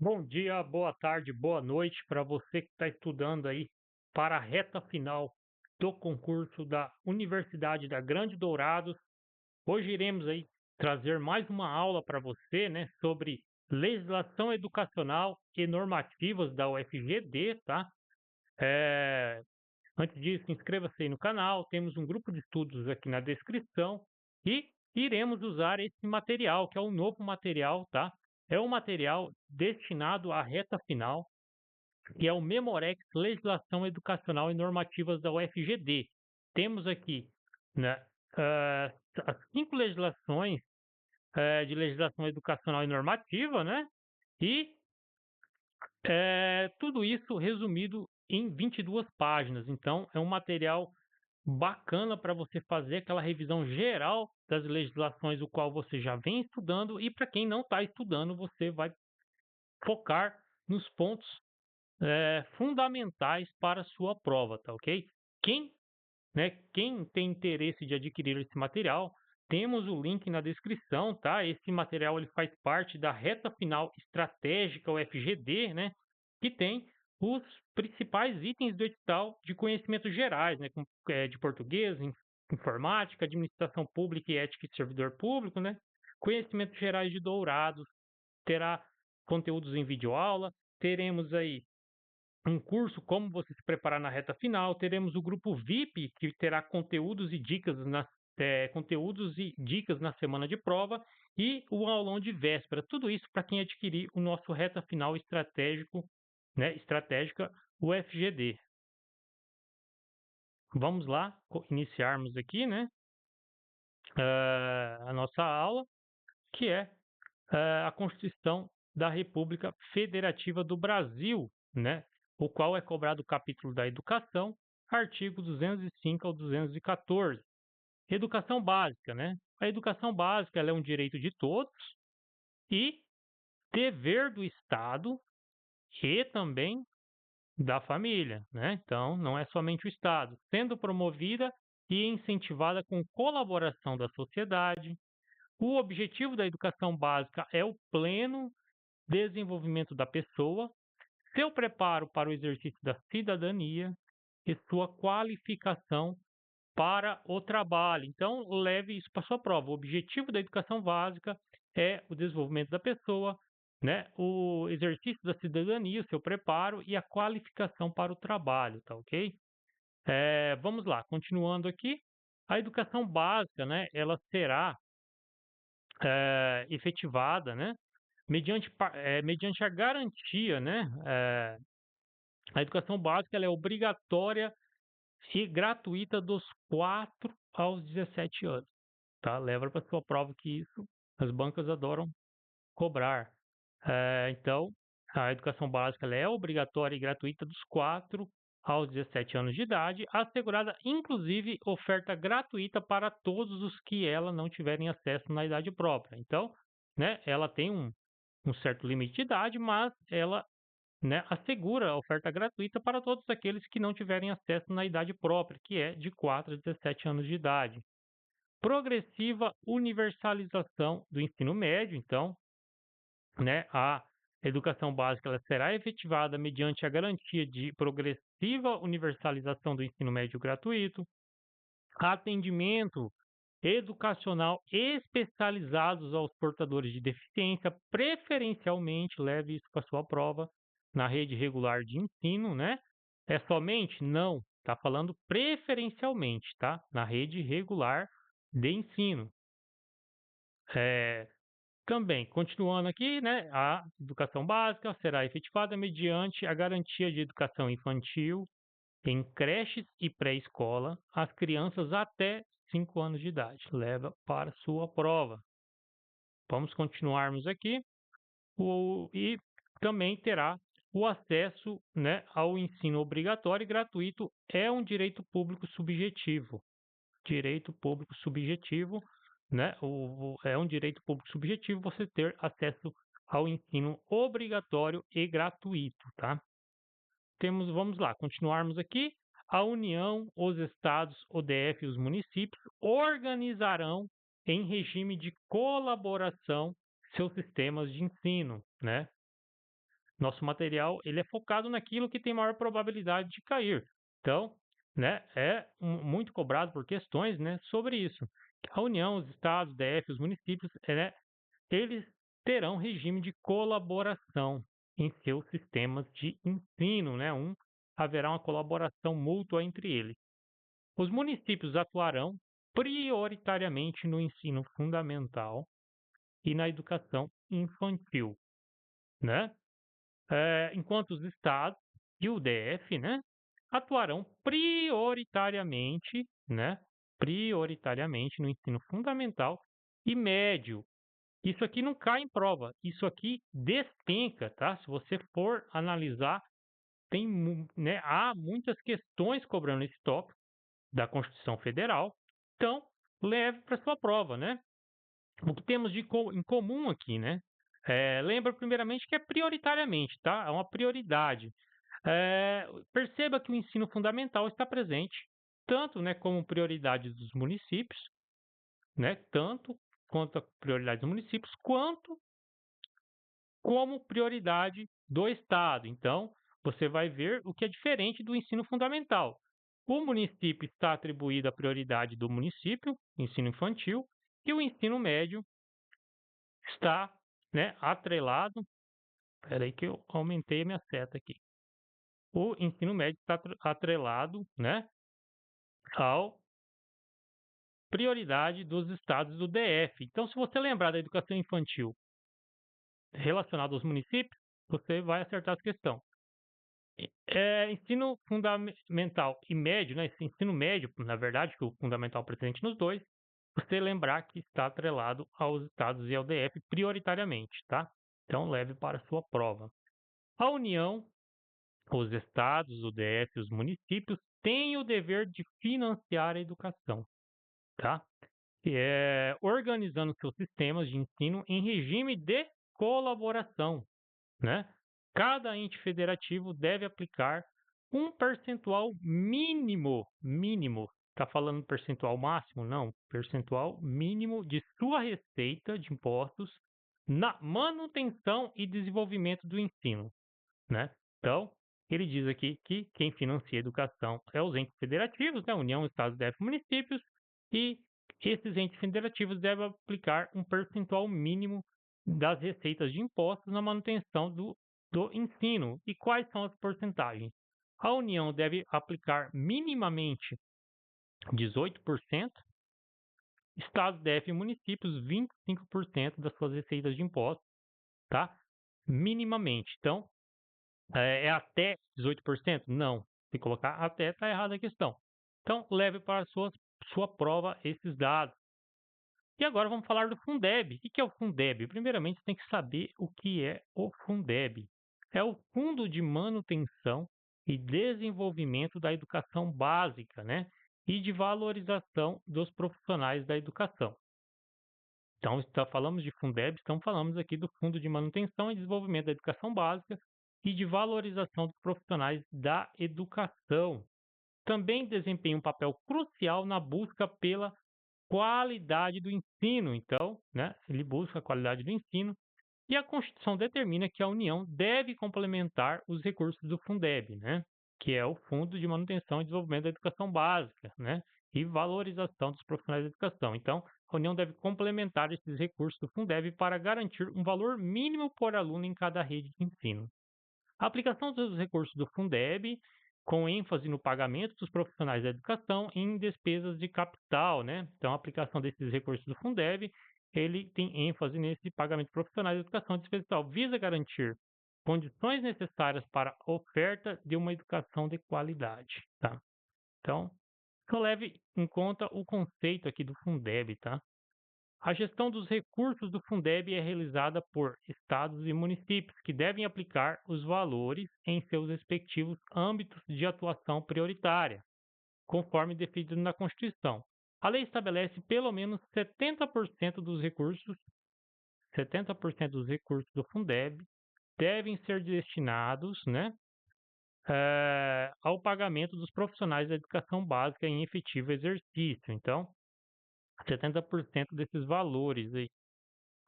Bom dia, boa tarde, boa noite para você que está estudando aí para a reta final do concurso da Universidade da Grande Dourados. Hoje iremos aí trazer mais uma aula para você, né, sobre legislação educacional e normativas da UFGD, tá? É, Antes disso, inscreva-se aí no canal, temos um grupo de estudos aqui na descrição e iremos usar esse material, que é um novo material, tá? É um material destinado à reta final, que é o Memorex Legislação Educacional e Normativas da UFGD. Temos aqui, né, ah, as 5 legislações de legislação educacional e normativa, né? E tudo isso resumido em 22 páginas. Então, é um material bacana para você fazer aquela revisão geral das legislações o qual você já vem estudando, e para quem não está estudando, você vai focar nos pontos fundamentais para a sua prova, tá ok? Quem, quem tem interesse de adquirir esse material, temos o link na descrição, tá? Esse material ele faz parte da reta final estratégica UFGD, né? Que tem os principais itens do edital de conhecimentos gerais, né? De português, informática, administração pública e ética de servidor público, né? Conhecimentos gerais de Dourados, terá conteúdos em videoaula, teremos aí um curso como você se preparar na reta final, teremos o grupo VIP que terá conteúdos e dicas na semana de prova e o aulão de véspera. Tudo isso para quem adquirir o nosso reta final estratégico, né, estratégica UFGD. Vamos lá, iniciarmos aqui, né, a nossa aula, que é a Constituição da República Federativa do Brasil, né? O qual é cobrado o capítulo da educação, artigo 205 ao 214. Educação básica, né? A educação básica ela é um direito de todos e dever do Estado e também da família, né? Então, não é somente o Estado, sendo promovida e incentivada com colaboração da sociedade. O objetivo da educação básica é o pleno desenvolvimento da pessoa, seu preparo para o exercício da cidadania e sua qualificação para o trabalho. Então, leve isso para sua prova. O objetivo da educação básica é o desenvolvimento da pessoa, né? O exercício da cidadania, o seu preparo e a qualificação para o trabalho, tá ok? Vamos lá, continuando aqui. A educação básica, né? Ela será efetivada, né? Mediante a garantia, né? A educação básica ela é obrigatória e gratuita dos 4 aos 17 anos, tá? Leva para sua prova que isso as bancas adoram cobrar. Então, a educação básica ela é obrigatória e gratuita dos 4 aos 17 anos de idade, assegurada inclusive oferta gratuita para todos os que ela não tiverem acesso na idade própria. Então, né, ela tem um certo limite de idade, mas ela, né, assegura a oferta gratuita para todos aqueles que não tiverem acesso na idade própria, que é de 4 a 17 anos de idade. Progressiva universalização do ensino médio, então, né, a educação básica ela será efetivada mediante a garantia de progressiva universalização do ensino médio gratuito, atendimento educacional especializados aos portadores de deficiência, preferencialmente, leve isso para sua prova, na rede regular de ensino, né? É somente? Não, está falando preferencialmente, tá? Na rede regular de ensino. É, Também, continuando aqui, né? A educação básica será efetivada mediante a garantia de educação infantil em creches e pré-escola, as crianças até 5 anos de idade. Leva para sua prova. Vamos continuarmos aqui. E também terá o acesso, né, ao ensino obrigatório e gratuito. É um direito público subjetivo. Direito público subjetivo, né? É um direito público subjetivo você ter acesso ao ensino obrigatório e gratuito, tá? Vamos lá, continuarmos aqui. A União, os estados, o DF e os municípios organizarão em regime de colaboração seus sistemas de ensino, né? Nosso material ele é focado naquilo que tem maior probabilidade de cair. Então, né, muito cobrado por questões, né, sobre isso. A União, os estados, DF, os municípios, né, eles terão regime de colaboração em seus sistemas de ensino, né? Haverá uma colaboração mútua entre eles. Os municípios atuarão prioritariamente no ensino fundamental e na educação infantil, né? Enquanto os estados e o DF, né, atuarão prioritariamente, né, prioritariamente no ensino fundamental e médio. Isso aqui não cai em prova, isso aqui despenca, tá? Se você for analisar, né, há muitas questões cobrando esse tópico da Constituição Federal, então leve para sua prova, né? O que temos em comum aqui, né? Lembra primeiramente que é prioritariamente, tá? É uma prioridade. Perceba que o ensino fundamental está presente, tanto, né, como prioridade dos municípios, né? Tanto quanto a prioridade dos municípios, quanto como prioridade do Estado. Então, você vai ver o que é diferente do ensino fundamental. O município está atribuído à prioridade do município, ensino infantil, e o ensino médio está, né, atrelado. Espera aí que eu aumentei a minha seta aqui. O ensino médio está atrelado, né, ao prioridade dos estados do DF. Então, se você lembrar da educação infantil relacionada aos municípios, você vai acertar essa questão. Ensino fundamental e médio, né? Esse ensino médio, na verdade, que o fundamental é presente nos dois, você lembrar que está atrelado aos estados e ao DF prioritariamente, tá? Então, leve para a sua prova. A União, os estados, o DF e os municípios têm o dever de financiar a educação, tá? Organizando seus sistemas de ensino em regime de colaboração, né? Cada ente federativo deve aplicar um percentual mínimo. Está falando percentual máximo? Não, percentual mínimo de sua receita de impostos na manutenção e desenvolvimento do ensino, né? Então, ele diz aqui que quem financia a educação é os entes federativos, né? União, Estados, DF, municípios, e esses entes federativos devem aplicar um percentual mínimo das receitas de impostos na manutenção do ensino. E quais são as porcentagens? A União deve aplicar minimamente 18%, Estados, DF e municípios 25% das suas receitas de impostos, tá? Minimamente. Então, é até 18%? Não. Se colocar até, está errada a questão. Então, leve para a sua prova esses dados. E agora vamos falar do Fundeb. O que é o Fundeb? Primeiramente, você tem que saber o que é o Fundeb. É o Fundo de Manutenção e Desenvolvimento da Educação Básica, né? E de valorização dos profissionais da educação. Então, falamos de Fundeb, estamos falando aqui do Fundo de Manutenção e Desenvolvimento da Educação Básica e de valorização dos profissionais da educação. Também desempenha um papel crucial na busca pela qualidade do ensino. Então, né, ele busca a qualidade do ensino e a Constituição determina que a União deve complementar os recursos do Fundeb, né, que é o Fundo de Manutenção e Desenvolvimento da Educação Básica, né, e valorização dos profissionais da educação. Então, a União deve complementar esses recursos do Fundeb para garantir um valor mínimo por aluno em cada rede de ensino. A aplicação dos recursos do Fundeb, com ênfase no pagamento dos profissionais da educação em despesas de capital, né? Então, a aplicação desses recursos do Fundeb, ele tem ênfase nesse pagamento de profissionais da educação de despesa de capital, visa garantir condições necessárias para a oferta de uma educação de qualidade, tá? Então, só leve em conta o conceito aqui do Fundeb, tá? A gestão dos recursos do Fundeb é realizada por estados e municípios, que devem aplicar os valores em seus respectivos âmbitos de atuação prioritária, conforme definido na Constituição. A lei estabelece pelo menos 70% dos recursos, 70% dos recursos do Fundeb devem ser destinados, né, ao pagamento dos profissionais da educação básica em efetivo exercício. Então, 70% desses valores aí.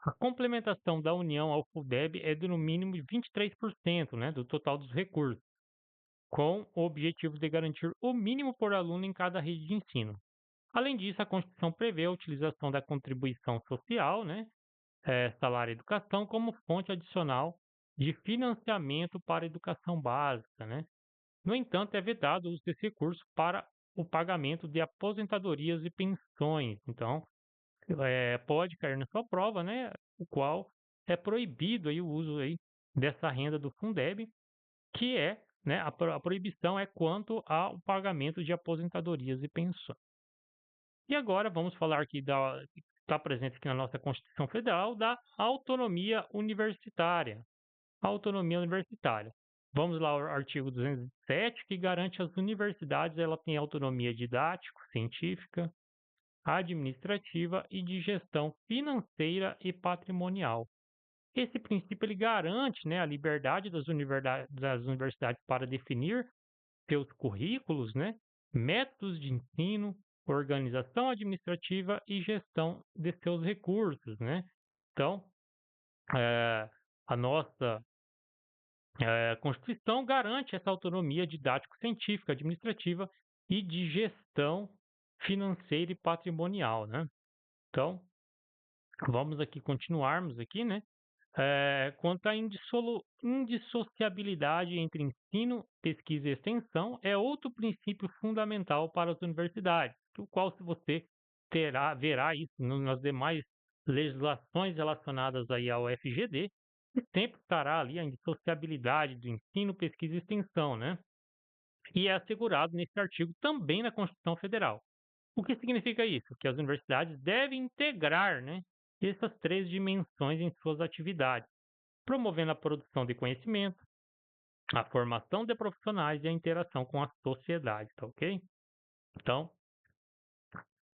A complementação da União ao Fundeb é de no mínimo 23%, né, do total dos recursos, com o objetivo de garantir o mínimo por aluno em cada rede de ensino. Além disso, a Constituição prevê a utilização da contribuição social, né, salário e educação, como fonte adicional de financiamento para a educação básica, né. No entanto, é vedado o uso desse recurso para o pagamento de aposentadorias e pensões. Então, pode cair na sua prova, né, o qual é proibido aí o uso aí dessa renda do Fundeb, que é, né, a proibição é quanto ao pagamento de aposentadorias e pensões. E agora vamos falar aqui da que está presente aqui na nossa Constituição Federal, da autonomia universitária. Autonomia universitária. Vamos lá ao artigo 207, que garante às universidades, ela tem autonomia didático, científica, administrativa e de gestão financeira e patrimonial. Esse princípio ele garante, né, a liberdade das universidades para definir seus currículos, né, métodos de ensino, organização administrativa e gestão de seus recursos, né. Então, a nossa Constituição garante essa autonomia didático-científica, administrativa e de gestão financeira e patrimonial, né. Então, vamos aqui continuarmos aqui, né. Quanto à indissociabilidade entre ensino, pesquisa e extensão, é outro princípio fundamental para as universidades, o qual se você verá isso nas demais legislações relacionadas aí ao FGD, e sempre estará ali a indissociabilidade do ensino, pesquisa e extensão, né? E é assegurado nesse artigo também na Constituição Federal. O que significa isso? Que as universidades devem integrar, né, essas três dimensões em suas atividades, promovendo a produção de conhecimento, a formação de profissionais e a interação com a sociedade, tá ok? Então,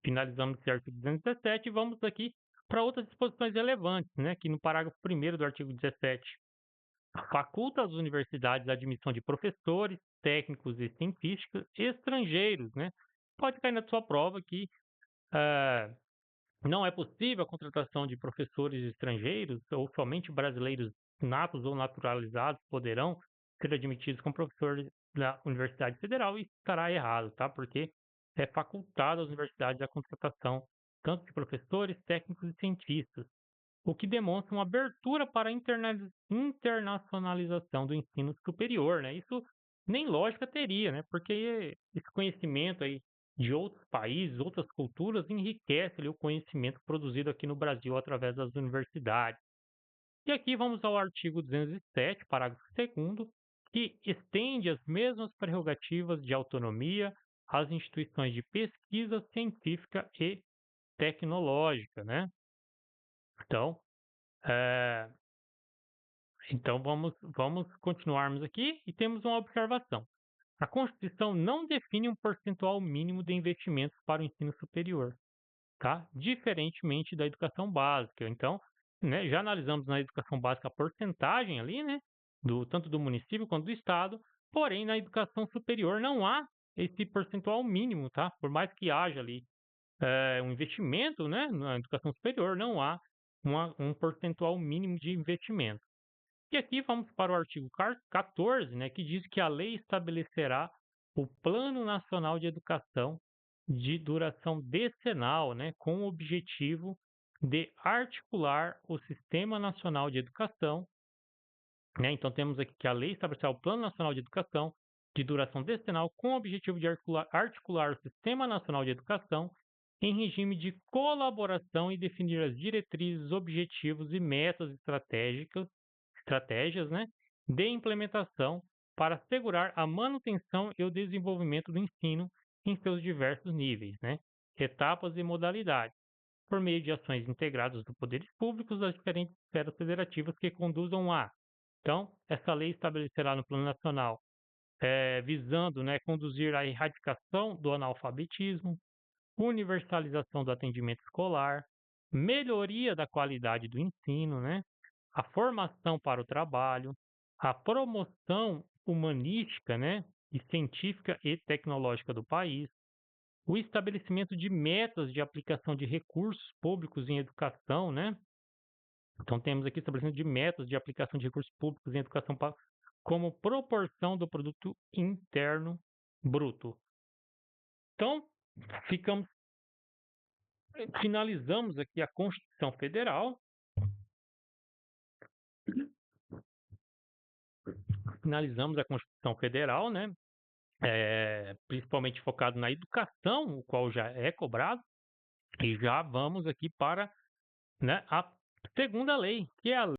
finalizamos esse artigo 217 e vamos aqui para outras disposições relevantes, né, que no parágrafo 1º do artigo 17 faculta às universidades a admissão de professores, técnicos e cientistas estrangeiros, né? Pode cair na sua prova que ah, não é possível a contratação de professores estrangeiros ou somente brasileiros natos ou naturalizados poderão ser admitidos como professores da Universidade Federal. E isso estará errado, tá? Porque é facultado às universidades a contratação tanto de professores, técnicos e cientistas, o que demonstra uma abertura para a internacionalização do ensino superior, né? Isso nem lógica teria, né? Porque esse conhecimento aí de outros países, outras culturas, enriquece ali, o conhecimento produzido aqui no Brasil através das universidades. E aqui vamos ao artigo 207, parágrafo 2º, que estende as mesmas prerrogativas de autonomia às instituições de pesquisa científica e tecnológica, né? Então, eh, então vamos continuarmos aqui e temos uma observação. A Constituição não define um percentual mínimo de investimentos para o ensino superior, tá? Diferentemente da educação básica. Então, né, já analisamos na educação básica a porcentagem ali, né, tanto do município quanto do estado, porém na educação superior não há esse percentual mínimo, tá? Por mais que haja ali um investimento, né, na educação superior, não há um percentual mínimo de investimento. E aqui vamos para o artigo 14, né, que diz que a lei estabelecerá o Plano Nacional de Educação de duração decenal, né, com o objetivo de articular o Sistema Nacional de Educação, né? Então temos aqui que a lei estabelecerá o Plano Nacional de Educação de duração decenal com o objetivo de articular o Sistema Nacional de Educação em regime de colaboração e definir as diretrizes, objetivos e metas estratégias, né, de implementação para assegurar a manutenção e o desenvolvimento do ensino em seus diversos níveis, né, etapas e modalidades, por meio de ações integradas dos poderes públicos das diferentes esferas federativas que conduzam a. Então, essa lei estabelecerá no Plano Nacional, visando, né, conduzir à erradicação do analfabetismo, universalização do atendimento escolar, melhoria da qualidade do ensino, né? A formação para o trabalho, a promoção humanística, né? E científica e tecnológica do país, o estabelecimento de metas de aplicação de recursos públicos em educação, né? Então, temos aqui estabelecimento de métodos de aplicação de recursos públicos em educação como proporção do produto interno bruto. Então, ficamos, finalizamos aqui a Constituição Federal, né? Principalmente focado na educação, o qual já é cobrado, e já vamos aqui para, né, a segunda lei, que é a